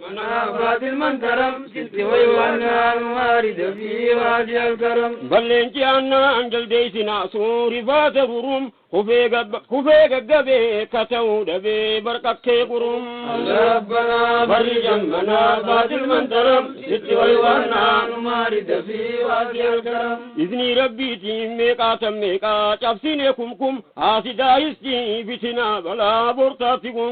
منافات المنكرم ست ويوانا المارد في وادي الكرم بلنجي أنا أنجل ديسنا سوري فات برم كفيق قبي كتو دبي بركك قرم ربنا فرج منافات المنكرم ست ويوانا المارد في وادي الكرم إذني ربي تيميكا تميكا شفسينيكم آسدا يسجي بسنا بلا برتاتكم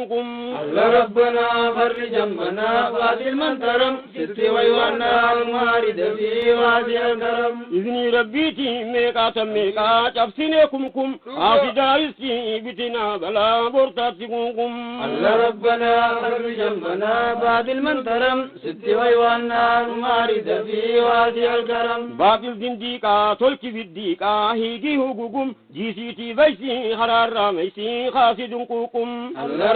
ربنا فرج منافات المنكرم ست ويوانا المارد في وادي الكرم إذني ربي تيميكا تميكا شفسينيكم آسدا يسجي بسنا بلا برتاتكم ربنا فرج منافات المنكرم ست ويوانا المارد في وادي الكرم باطل دنديكا تلك بالديكا هيجي هجوكم جيسيتي بيسي حرار ميسي خاسد قوكم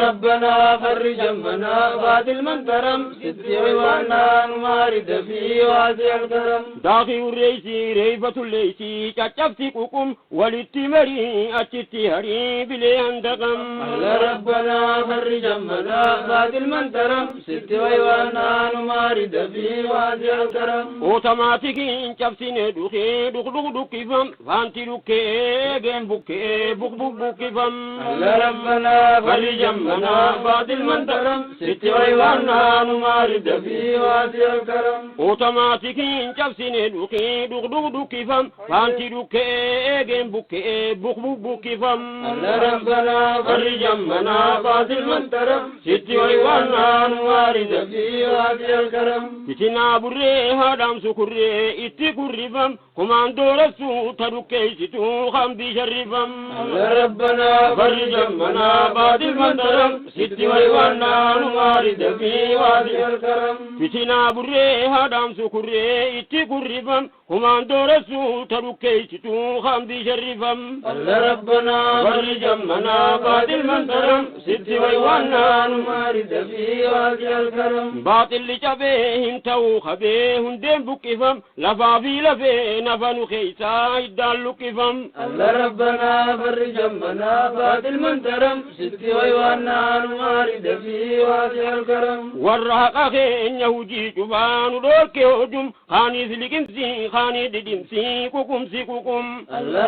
ربنا فرج منافات المنكرم ست ويوانا المارد في وادي الكرم داخي الريسي ريفة الليسي تشفتكم وللتمري أتتهري بلي عندكم ربنا فرج منافات المنكرم ست ويوانا المارد في وادي الكرم اوتوماتيكي شفتني دوخي دوخي فم فانتي دوكي جيم بوكي بوكي فم ربنا فرج منافات المنكرم ست ويوانا المارد في وادي الكرم اوتوماتيكي شفتني دوخي دوخي فم فانتي دوكي جيم بوكي بوكي فم ربنا فرج منافات المنكرم ست ويوانا المارد في وادي الكرم كتنا بري هدام سكري اتكرفم كمان رسو تركيستو خم بشرفم ربنا فرج منافات المنكرم ست ويوانا المارد في وادي الكرم كتنا بري هدام سكري اتكرفم كمان رسو تركيستو خم بشرفم ربنا فرج منافات المنكرم ست ويوانا المارد في وادي الكرم باطل لجبه تو خبيه دم بكفم لفافي لفي نفن خيسا يدال لكفم ربنا فرج منافات المنكرم ست ويوانا المارد في وادي الكرم والرهق خين يهودي جبان دوكي هجم خاني سلكمسي خاني ددمسي كوكم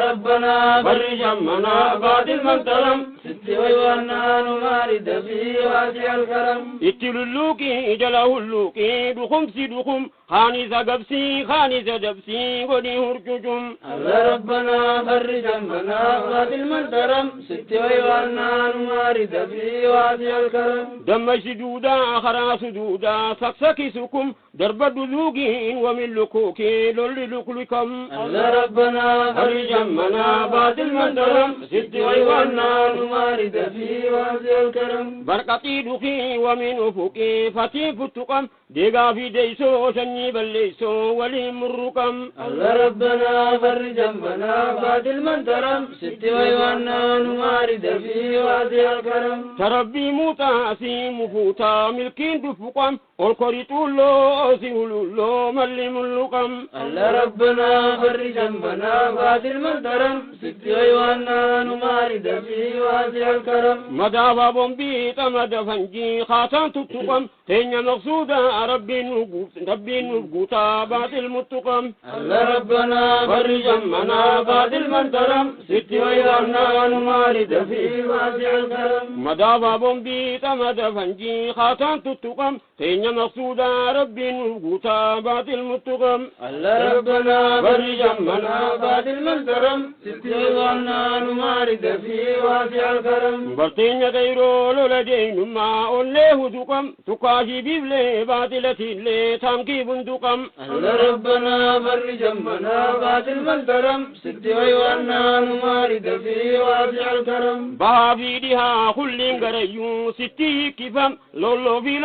ربنا فرج منافات المنكرم ست ويوانا المارد في وادي الكرم اتلولوكي جلاهولوكي دخمسي دخم خاني زقبسي خاني زدبسي ودي هرججم ربنا فرج منافات المنكرم ست ويوانا المارد في وادي الكرم دم شدودا خرا سدودا سكسكي سكم درب دلوقين ومن لكوكي لولي لكلكم ربنا فرج منافات المنكرم ست ويوانا المارد في وادي الكرم بركتي دخي ومن أفقي فتي فتقم ديغا في ديسو شني بليسو ولي مرقم ربنا فرج منافات المنكرم ست ويوانا المارد في وادي الكرم تربي موتاسي مفوتا ملكين دفقم والقريط اللو سيولو ملي ملقم ربنا فرج منافات المنكرم ست ويوانا المارد في وادي الكرم مدابا بومبيت مدفنجي خاتان تتقم تينيا مقصودا ربي نبقوتا بعد المتقم ربنا فرج منافات المنكرم ست ويوانا المارد في وادي الكرم مدابا بومبيت مدفنجي خاتان تتقم تينيا مقصودا ربي نبقوتا بعد المتقم ربنا فرج منافات المنكرم ست ويوانا المارد في وادي الكرم برتينيا غيرو لولدين ما أوليه دقم تقاشي بيبلي باطلتي اللي تامكي بندقم ربنا فرج منافات المنكرم ست ويوانا المارد في وادي الكرم بابي ديها كل غريو ستي كفم لولو في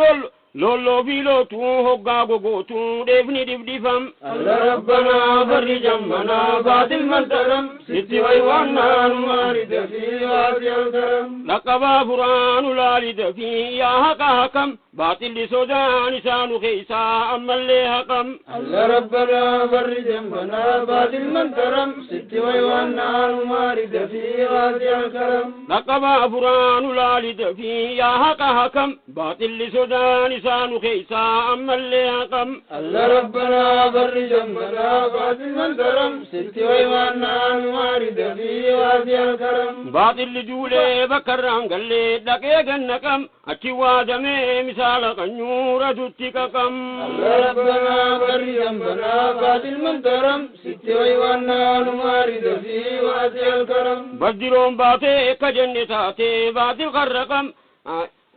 لولو بيلو تو هوغا غوغو تو ديفني ديفم ربنا فرج منافات المنكرم ست ويوانا المارد في وادي الكرم لقب فران الوالد في يا حكم باطل سودان لسان خيسا أما اللي هقم الله ربنا فرج ذنبنا باطل من ترم ست ويوانا المارد في غازي الكرم لقب فران لالد في يا حق حكم باطل سودان لسان خيسا أما اللي هقم الله ربنا فرج ذنبنا باطل من ترم ست ويوانا المارد في غازي الكرم باطل جولي بكران قلي دقيق النقم أتشوا دمي مثال قنورة تتككم الله ربنا فرج ذنبنا باطل من ترم ست ويوانا المارد في غازي الكرم بدرون باتي كجنتاتي باطل خرقم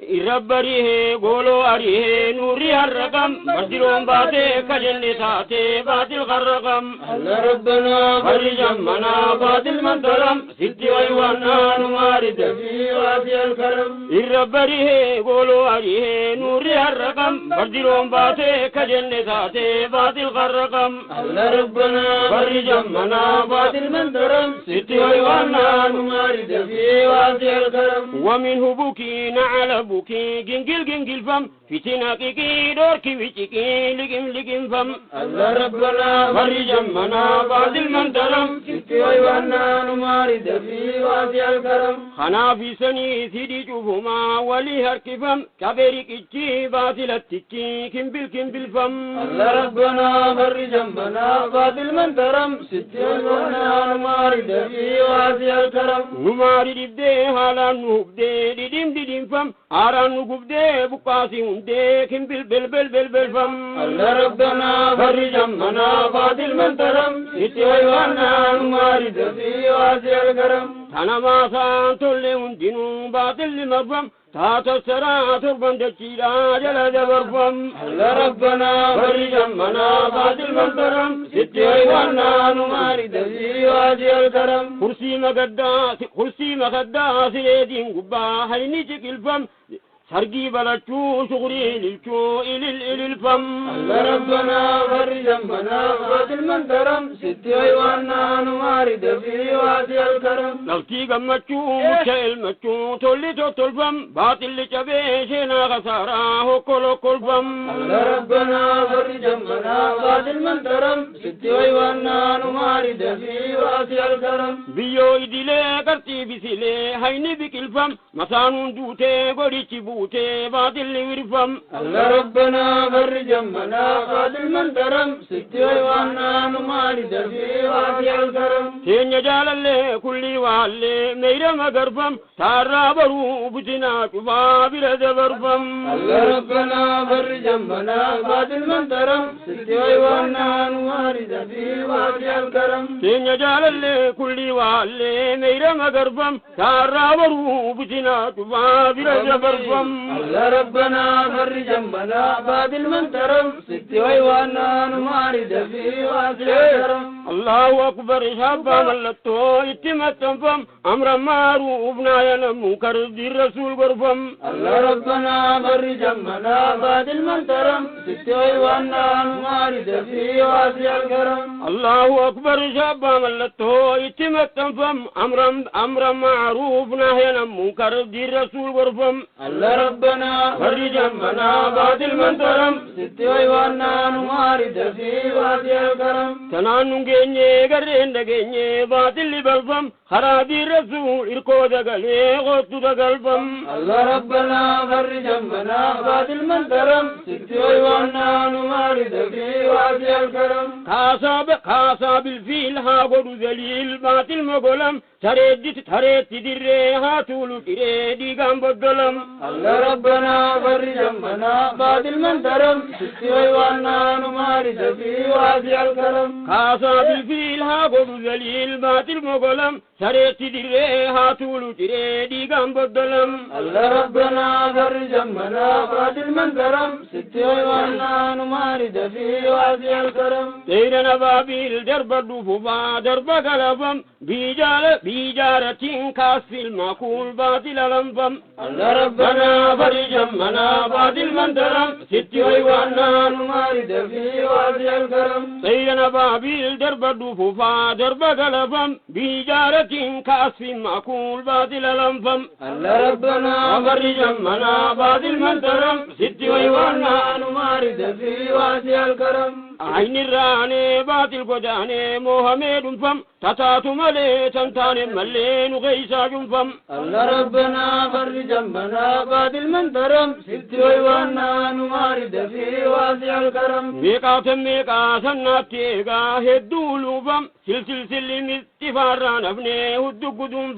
إربريه قولو أريه نوري الرقم بدرون باتي كجنتاتي باطل خرقم الله ربنا فرج ذنبنا باطل من ترم ست ويوانا المارد في غازي الكرم إربريه قولو أريه نوري الرقم بدرون باتي كجنتاتي باطل خرقم الله ربنا فرج ذنبنا باطل من ترم ست ويوانا المارد في غازي الكرم ومنه بكين على بكي جنجل فم فتنا كي دوركي ويشكي لكم فم الله ربنا فرج ذنبنا باطل من ترم ست ويوانا المارد في غازي الكرم خنا في سني سيدي شوفهما ولي هركفم كبرك اتشي باطل التشي كم فم الله ربنا فرج ذنبنا باطل من ترم ست ويوانا المارد في غازي الكرم نماري دبدي حالا نهبدي ديم فم آران نقبدي بقاسي هندي كم فم الله ربنا فرج ذنبنا باطل من ترم ست ويوانا المارد في غازي الكرم تنا ما سان تولي هندينو باطل مفم تاتا سرا تربان دچيرا جلا دبرفم الله ربنا فرج ذنبنا باطل من ترم ست ويوانا المارد في غازي الكرم كرسي مغدا سيدين قبا هيني الفم سرقي بلتشو شغري للشو إلى الفم الله ربنا فرج ذنبنا باطل من ترم ست ويوانا المارد في غازي الكرم لفتي قمتشو مكشل متشو تولي الفم باطل لشبيشنا خسارا هكول فم الله ربنا فرج ذنبنا باطل من ترم ست ويوانا المارد في غازي الكرم بيو إدلي كرتي بسلي هيني بك الفم مسانون دوتي قريتي بوتي باطل ورفم الله ربنا فرج ذنبنا باطل من ترم ست ويوانا المارد في غازي الكرم سين جال اللي كل والي ميرا مغرفم تارا برو بجنا شفا برد برفم الله ربنا فرج ذنبنا باطل من ترم ست ويوانا المارد في غازي الكرم سين جال اللي كل والي ميرا مغرفم تارا برو بجنا شفا برد برفم الله ربنا فرج ذنبنا باطل من ترم ست ويوانا المارد في غازي الكرم الله أكبر شابا ملتو اتمتن فم أمر معروف نهي عن منكر دي الرسول غرفم الله ربنا فرج ذنبنا باطل من ترم ست ويوانا المارد في غازي الكرم الله أكبر شابا ملتو اتمتن فم أمر معروف نهي عن منكر دي الرسول غرفم الله ربنا فرج ذنبنا باطل من ترم ست ويوانا المارد في غازي الكرم تنانو genye garenda genye batil balfam kharabi rasul irko dagale gotu dagalfam الله ربنا فرج ذنبنا باطل من ترم ست ويوانا المارد في غازي الكرم خاصاب الفيل ها غدو ذليل باطل مغلم تريد تدري هاتولو تريدي غام بدلم الله ربنا فرج ذنبنا باطل من ترم ست ويوانا المارد في غازي الكرم خاصاب الفيل ها غدو ذليل باطل مغلم تريد تدري هاتولو تريدي غام بدلم الله ربنا فرج ذنبنا باطل من ترم ست ويوانا المارد في غازي الكرم تيرا نبابيل درب الدفوفا درب غلفم بيجارة كاسف المعقول باطل لنفم الله ربنا فرج ذنبنا باطل من ترم ست ويوانا المارد في غازي الكرم تيرا نبابيل درب درب فوفا درب غلفم بجارة كأسف مأكول باطل لنفم الله ربنا فرج همنا باطل من ترم ست ويوانا نمارد في واسع الكرم عين الراني باطل قداني موهمي فم تتات ملي تنتان ملي نغيسا جنفم الله ربنا فرج همنا باطل من ترم ست ويوانا نمارد في واسع الكرم ميقاتا ناتيقا هدولو فم سلسل مستفاران افني هدو قدوم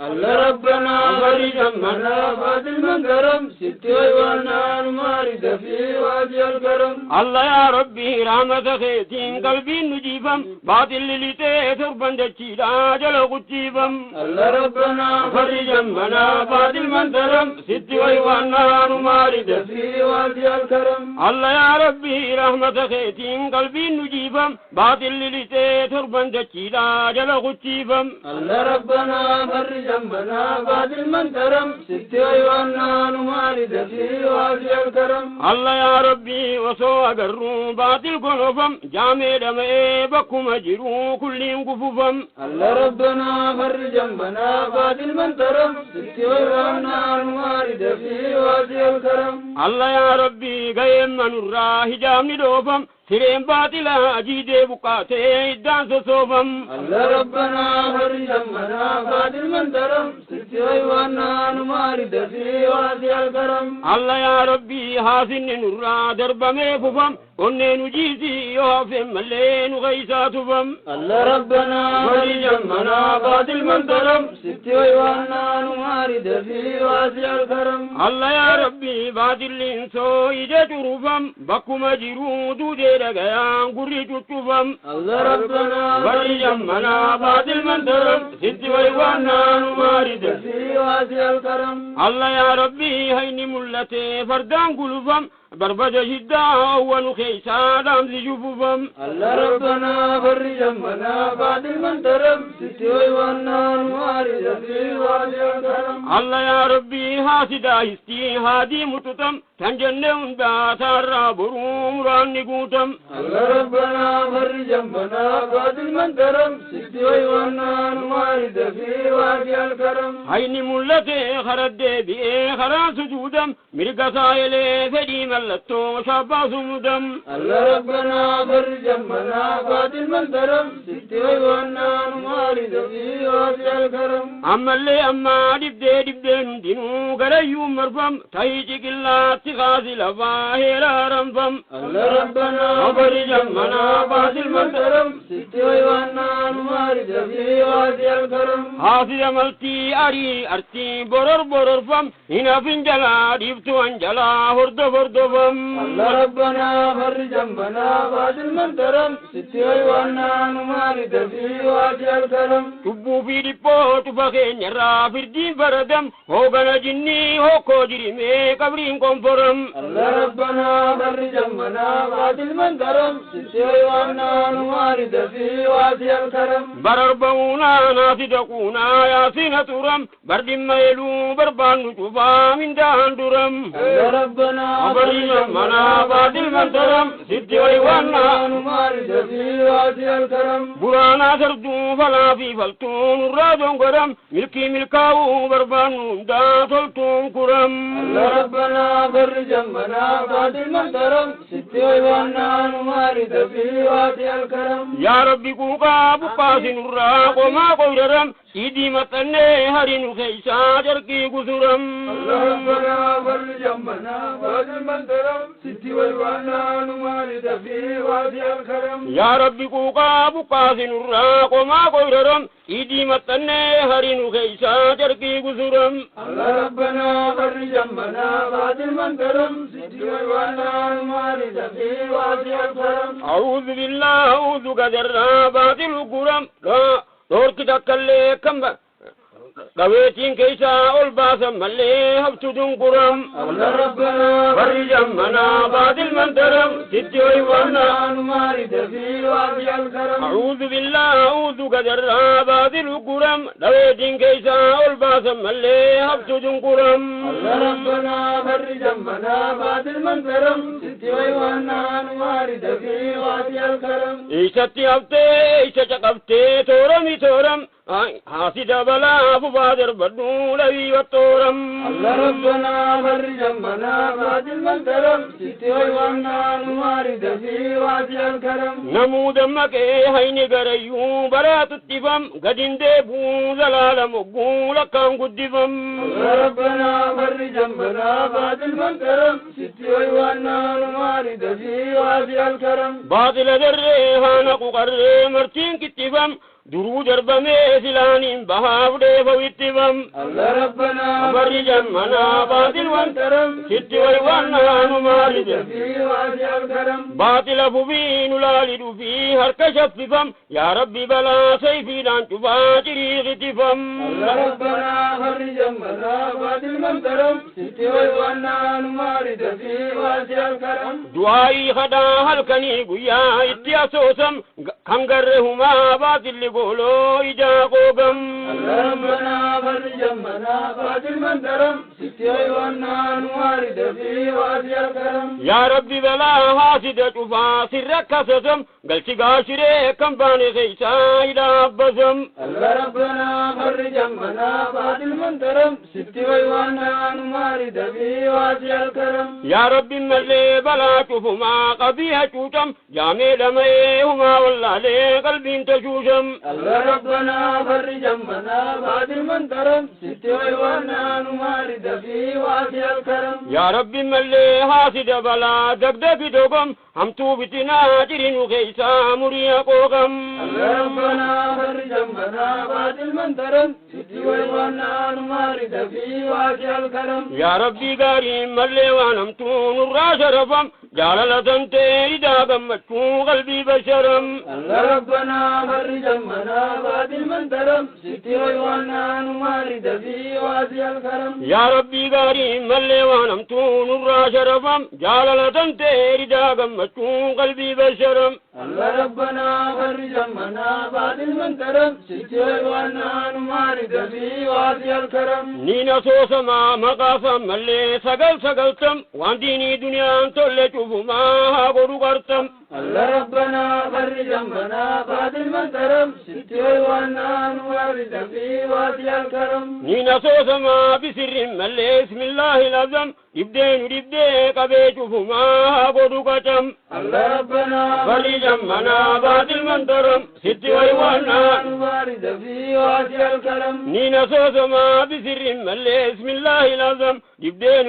الله ربنا فرج همنا باطل من ترم ست ويوانا نمارد في واسع الكرم الله يا ربي رحمة خيتين قلبي نجيفم باطل للي تربن دجيلا جل قتيفم الله ربنا فرج همنا باطل من ترم ست ويوانا نمارد في واسع الكرم الله يا ربي رحمة خيتين قلبي نجيفم باطل للي تربن دجيلا جل قتيفم الله ربنا فرج همنا باطل من ترم ست ويوانا نمارد في واسع الكرم الله يا ربي وسوى قروا باطل قنفم جامع دمئ بكم أجروا كل قففم الله ربنا فرج همنا باطل من ترم ست ويوانا نمارد في واسع الكرم الله يا ربي قيم من الراه جامع دوفم سرين باطلا أجيد بقاتي إدان سوفم الله ربنا فرج همنا باطل من ترم ست ويوانا نمارد في واسع الكرم الله يا ربي حاسن نورا درب ميففم ونين جيزي يوفم ملين غيساتفم الله ربنا فرج همنا باطل من ترم ست ويوانا نمارد في واسع الكرم الله يا ربي باطل لنسو إجا جروفم بكم أجروا دودي رقيان قري جتفم الله ربنا فرج همنا باطل من ترم ست ويوانا نمارد في واسع الكرم الله يا ربي هيني ملتي فردان قلوفم بربد جدا أول خيسا دامز جفوفم الله ربنا فرج همنا باطل من ترم ست ويوانا نمارد في واسع الكرم الله يا ربي هاسدا هستي هادي متتم تنجنون باتار بروم راني قوتم الله ربنا فرج همنا باطل من ترم ست ويوانا نمارد في واسع الكرم هيني ملتي خرد بي خران سجودم مرقا سايلي فدي ملتو شابا سمدم الله ربنا فرج همنا باطل من ترم ست ويوانا نمارد في واسع الكرم أما اللي أما دبدي ندينو غريو مرفم تهيجي قلات غازي لفاهر رنفم الله ربنا فرج همنا باطل من ترم ست ويوانا نمارد في واسع الكرم حافظ ملتي أري أرتي برر فم هنا فنجلا ديفتو أنجلا هردو فم الله ربنا فرج همنا باطل من ترم ست ويوانا نمارد في واسع الكرم تبو في ديبو تفخين يرا فردين فردم هوغنا جني هوكو جريمي قبرين كونفرم الله ربنا فرج همنا باطل من ترم ست ويوانا نمارد في واسع الكرم برربونا ناسي تقونا ياسين ترم بردم ميلو بربان نجوبا من دان درم الله ربنا فرج همنا باطل من ترم ست ويوانا نمارد في واسع الكرم برانا سردو فلا في فلتون الرادون قرم ملكاو بربان دا تلتون كرم الله ربنا فرج همنا باطل من ترم ست ويوانا نمارد في واسع الكرم يا ربي كوكا بقاسن الراق وما قدرم سيدي متني هرين خيسا جركي قسرم الله ربنا فرج همنا باطل من ترم ست ويوانا نمارد في واسع الكرم يا ربي كوكا بقاسن الراق وما قدرم سيدي متني هرين خيسا جركي قسرم الله ربنا فرج همنا باطل من ترم ست ويوانا نمارد في واسع الكرم أعوذ بالله أعوذ قدر باطل القرم دور كتاك اللي كم قويتين كيسا الباسا ملي هبتو دنقرم الله ربنا فرج همنا بعد المنترم تتوي وانا مارد في واسع الكرم أعوذ بالله أعوذ قدر بعد القرم قويتين كيسا الباسا ملي هبتو دنقرم الله ربنا فرج همنا بعد المنترم تتوي وانا مارد في واسع الكرم إيشتي هبتي إيشتي قبتي تورمي تورم حاسد بلا فبادر بدو لي والتورم الله ربنا فرج همنا بعد المنترم تتوي وانا مارد في واسع الكرم نمو دمك هيني غريو برات التفم قدين ديبو زلال مقو لكام قدفم الله ربنا فرج همنا بعد المنترم تتوي وانا مارد في واسع الكرم باطل دريها نقو قرر مرتين كتفم درو دربمي سلانين بهاف ديفو اتفم الله ربنا فرج همنا بعد المنترم تتوي وانا نمارد في واسع الكرم باطل فبين لالد في هرك شففم يا ربي بلا سيفي لان تفاجري غتفم الله ربنا فرج همنا بعد المنترم تتوي وانا نمارد في واسع الكرم دعائي خدا هلكني قيا اتياسوسم خنقرهما باطل قولو إجا قوغم الله ربنا فرج همنا بعد المنترم تتوي وانا نمارد في واسع الكرم يا ربي بلا حاسد تفا سرك سسم قلت قاشري كم باني خيسا إلى أبسم الله ربنا فرج همنا بعد المنترم تتوي وانا نمارد في واسع الكرم يا ربي ملي بلا تفما قبيها توتم جامي لميهما والله لي قلبي تشوشم الله ربنا فرج همنا بعد المنترم تتوي وانا نمارد في واسع الكرم يا ربي ملي حاسد بلا دقدق دوغم همتو بتنا جرين خيسا مريا قوغم الله ربنا فرج همنا بعد المنترم تتوي وانا نمارد في واسع الكرم يا ربي قاري ملي وانمتو نرى شرفم جالة تنتي داغم مجفو قلبي بشرم الله ربنا فرج همنا بعد المنترم تتوي وانا نمارد في واسع الكرم يا ربي قاري ملي وانمتو نرى شرفم جالة تنتي داغم مجفو قلبي بشرم الله ربنا فرج همنا بعد المنترم تتوي وانا نمارد في واسع الكرم نينا سوسما مقافا ملي سقلتم وان ديني دنيا تولي شوفما هاقودو قرتم الله ربنا فرج همنا بعد المنترم تتوي وانا نمارد في واسع الكرم نينا سوسما بسر ملي اسم الله العظم يبدين قبي شوفما هاقودو قرتم الله ربنا فرج همنا بعد المنترم تتوي وانا نمارد في واسع الكرم نينا سوسما بسر ملي اسم الله العظم يبدين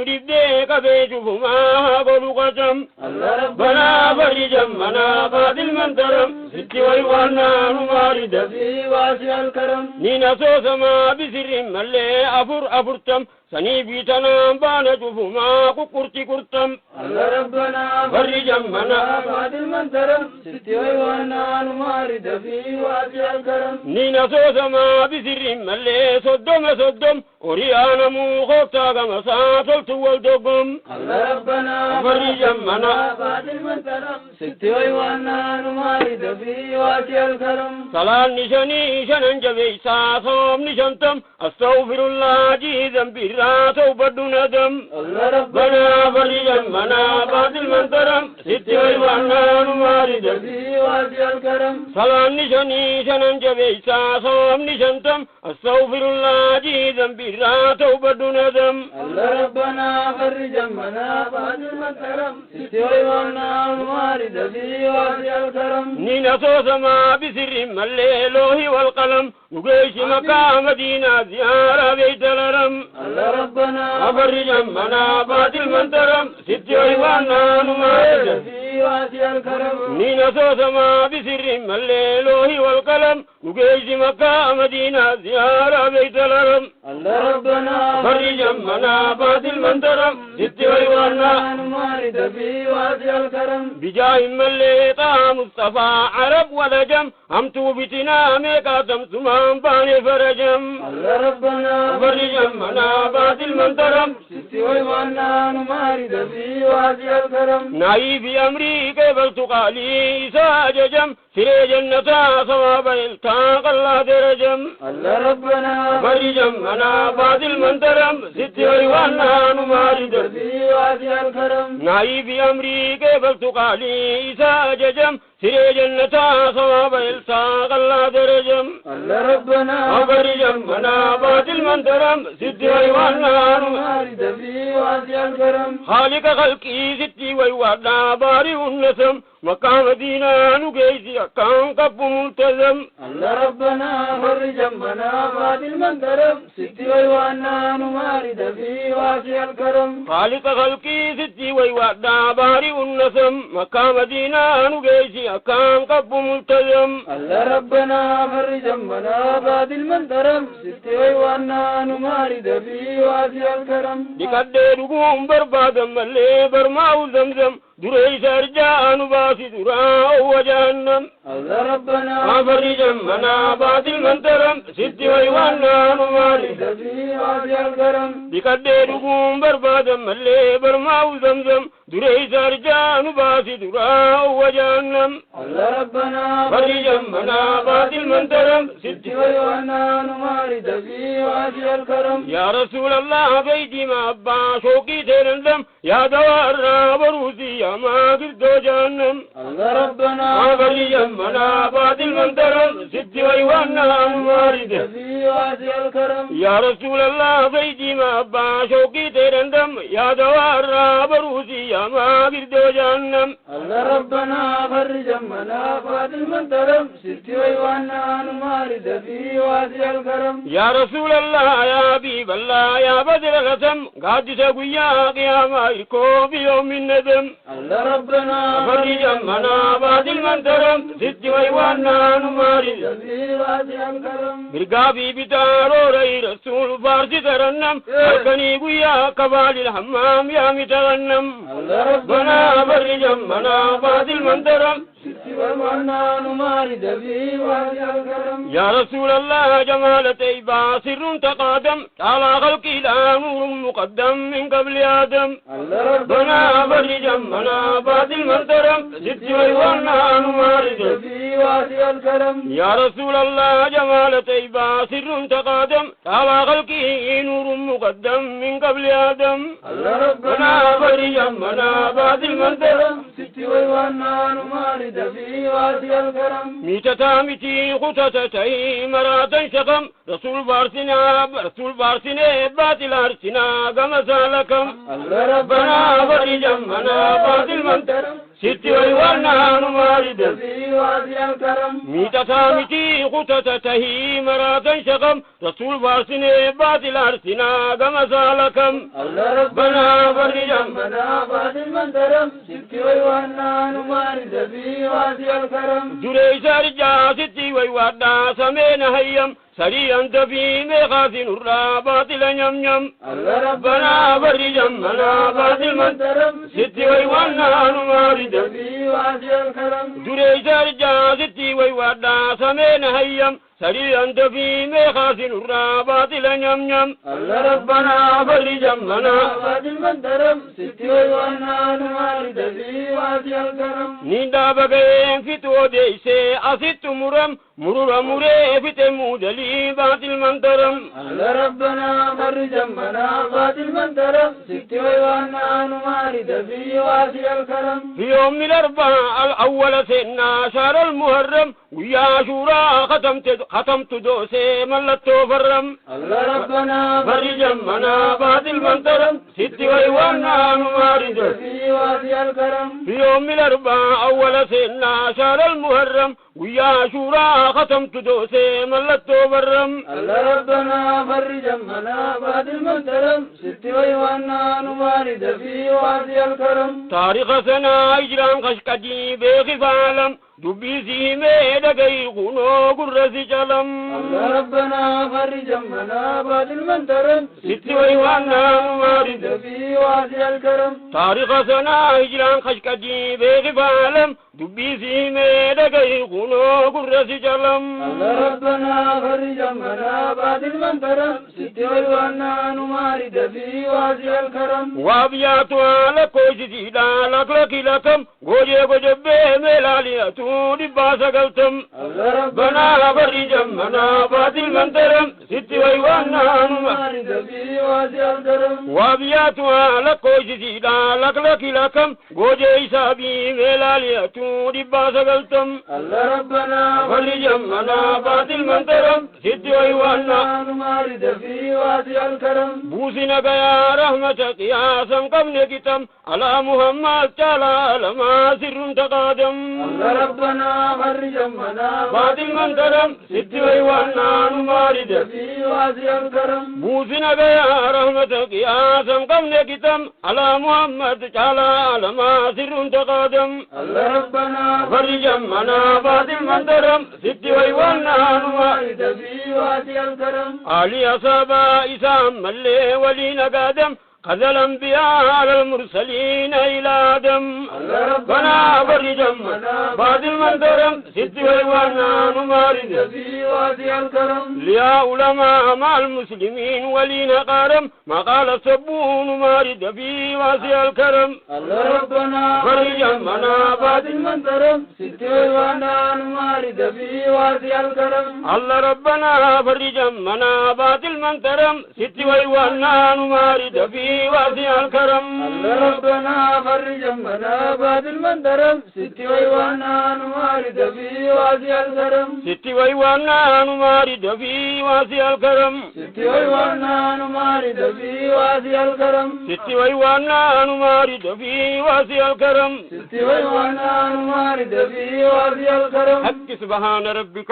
قبي شوفما هاقودو قرتم الله ربنا فرج همنا بعد المنترم تتوي وانا نمارد في واسع الكرم نينا سوسما بسر ملي أفرتم سني بيتنا بانا شوفما قرتم الله ربنا فرج همنا بعد المنترم تتوي وانا نمارد في واسع الكرم نينا سوسما بسر ملي صدم أريانا مو خوفتا غمسا تلتو والدقم الله ربنا فرج همنا بعد المنترم تتوي وانا نمارد في واسع الكرم صلاة نشاني شنن جبيسا صوم نشانتم أستغفر الله جيزا برا توبة ندم الله ربنا فرج همنا بعد المنترم تتوي وانا نمارد في واسع الكرم صلاة نشاني شنن جبيسا صوم نشانتم أستغفر الله جيزا برا توبة ندم الله ربنا فرج همنا بعد المنترم تتوي وانا نمارد في واسع الكرم نينا سوسما بسر الليل والقلم نقيش مكة مدينة زيارة بيت الهرم الله ربنا فرج همنا بعد المنترم ستوي وانا نمارد في واسع الكرم نينا سوسما بسر الليل والقلم نقيش مكة مدينة زيارة بيت الهرم الله ربنا فرج همنا باطل من ترم ست ويوانا نمارد في واسع الكرم بجاه مليطا مصطفى عرب ولجم همتو بتنا ميكا تمسمان باني فرجم الله ربنا فرج همنا باطل من ترم ست ويوانا نمارد في واسع الكرم ناي في أمريكا بلتقالي ساججم سري جنة صواب التاق الله درجم الله ربنا فرج همنا باطل من ترم ست ويوانا نمارد في واسع الكرم ناي في أمريكا بلتقالي ساججم سري جنة صواب التاق الله درجم الله ربنا فرج همنا باطل من ترم ست ويوانا نمارد في واسع الكرم خالق خلقي ستي ويوانا باري النسم مقام دينا نقيسي أكام قب ملتزم الله ربنا فرج همنا باطل من ترم ست ويوانا نمارد في واسع الكرم خالق خلقي ستي ويوانا باري النسم مقام دينا نقيسي أكام قب ملتزم الله ربنا فرج همنا باطل من ترم ست ويوانا نمارد في واسع الكرم بقدر قوم برباد ملي برماو زمزم دريس أرجان باسي دراء وجهنم الله ربنا فرج همنا باطل من ترم ست ويوانا نمارد في واسع الكرم بقدر قوم برباد ملي برماو زمزم دريس أرجان باسي دراء وجهنم الله ربنا فرج همنا باطل من ترم ست ويوانا نمارد في واسع الكرم يا رسول الله بيتي ما أبا شوقي ترندم يا دوار بروسي يا ما قردو جهنم الله ربنا فرج همنا باطل من ترم ست ويوانا نمارد في واسع الكرم يا رسول الله بيتي ما أبا شوقي ترندم يا دوار بروسي يا ما قردو جهنم الله ربنا فرج همنا باطل من ترم ست ويوانا نمارد في واسع الكرم يا رسول الله يا حبيب الله يا بدر الغسم قادس قويا قياما يركو في يوم الندم الله ربنا فرج همنا باطل من ترم ست ويوانا نمارد في واسع الكرم برقابي بتارو ري رسول فارس ترنم أركني قويا كبال الحمام يا متغنم الله ربنا فرج همنا باطل من ترم ست ويوانا نمارد في واسع الكرم يا رسول الله جمال تيبا سر تقادم على خلق لا نور مقدم من قبل آدم الله ربنا فرج همنا باطل من ترم ست ويوانا نمارد في واسع الكرم يا رسول الله جمال تيبا سر تقادم على خلقه نور مقدم من قبل آدم الله ربنا فرج همنا باطل من ترم ست ويوانا نمارد في واسع الكرم ميتتا متي خطتتي مراتا شقم رسول بارسنا باطل أرسنا قم سالكم الله ربنا فرج همنا باطل من ترم ست ويوانا نمارد في واسع الكرم ميتتا متي خطتتي مراتا شقم رسول بارسنا باطل أرسنا قم سالكم الله ربنا فرج همنا باطل من ترم ست ويوانا نمارد في واسع الكرم جريس أرجا ستي ويوانا سمين هيم سريعا تفي مخازن الرابات لنيم الله ربنا فرج همنا باطل من ترم ستي ويوانا نمارد في واسع الكرم جريس أرجا ستي ويوانا سمين هيم سريعا تفي مخازن الرابات لنيم الله ربنا فرج همنا باطل من ترم ست ويوانا نمارد في واسع الكرم نيدا بغين في توديسي أسيت مرم مرور مري في تمودلي باطل من ترم الله ربنا فرج همنا باطل من ترم ست ويوانا نمارد في واسع الكرم في يوم الأربعاء الأول سنة شهر المحرم ويا شورى ختمت دوسي ملتو فرم الله ربنا فرج همنا باطل من ترم ست ويوانا نمارد في واسع الكرم في يوم الأربعاء أول سنة شهر المحرم ويا شورا ختمت دوسي ملتو برم الله ربنا فرج همنا بعد المنترم ست ويوانا نمارد في وادي الكرم تاريخ سنة إجرام خشكجي بيخف عالم دبي سيمي دقي قنو قرسي جلم الله ربنا فرج همنا بعد المنترم ست ويوانا نمارد في وادي الكرم تاريخ سنة إجرام خشكجي بيخف عالم دبي سيمي دقي قنو قرسي جلم الله ربنا فرج همنا بعد المنترم ست ويوانا نمارد في وادي الكرم وابياتو على كوشي سيدا لك لكم غوجي غوجبي ملالياتو دباسا قلتم الله ربنا فرج همنا بعد المنترم ست ويوانا نمارد في وادي الكرم وابياتو على كوشي سيدا لك لكم غوجي سابي ملالياتو دباسا قلتم الله ربنا فرج همنا بعد المنترم ست ويوانا نمارد في وادي الكرم بوسنا يا رحمتك يا سمكم نكتم على محمد تعالى لما سر تقادم الله ربنا فرج همنا بعد المنترم ست ويوانا نمارد في وادي الكرم بوسنا يا رحمتك يا سمكم نكتم على محمد تعالى لما سر تقادم الله ربنا فرج همنا بعد المنترم ست ويوانا نمارد في وادي الكرم علي أصابا إسام ملي ولينا قادم قد الأنبياء على المرسلين إلى آدم الله ربنا فرج همنا بعد المنترم ست ويوانا نمارد في وادي الكرم ليا علماء مع المسلمين ولينا قارم ما قال السبون نمارد في واسع الكرم الله ربنا فرج همنا بعد المنترم ست ويوانا نمارد في وادي الكرم الله ربنا فرج همنا بعد المنترم ست ويوانا نمارد في واسع الكرم الله ربنا فرج همنا بعد المنترم ست ويوانا نمارد في واسع الكرم ست ويوانا نمارد في واسع الكرم ست ويوانا نمارد في واسع الكرم ست ويوانا نمارد في واسع الكرم ست ويوانا نمارد في واسع الكرم حق سبحان ربك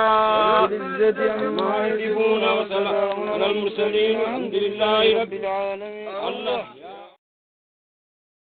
بالعزة ما يصفون وسلام على المرسلين والحمد لله رب العالمين الله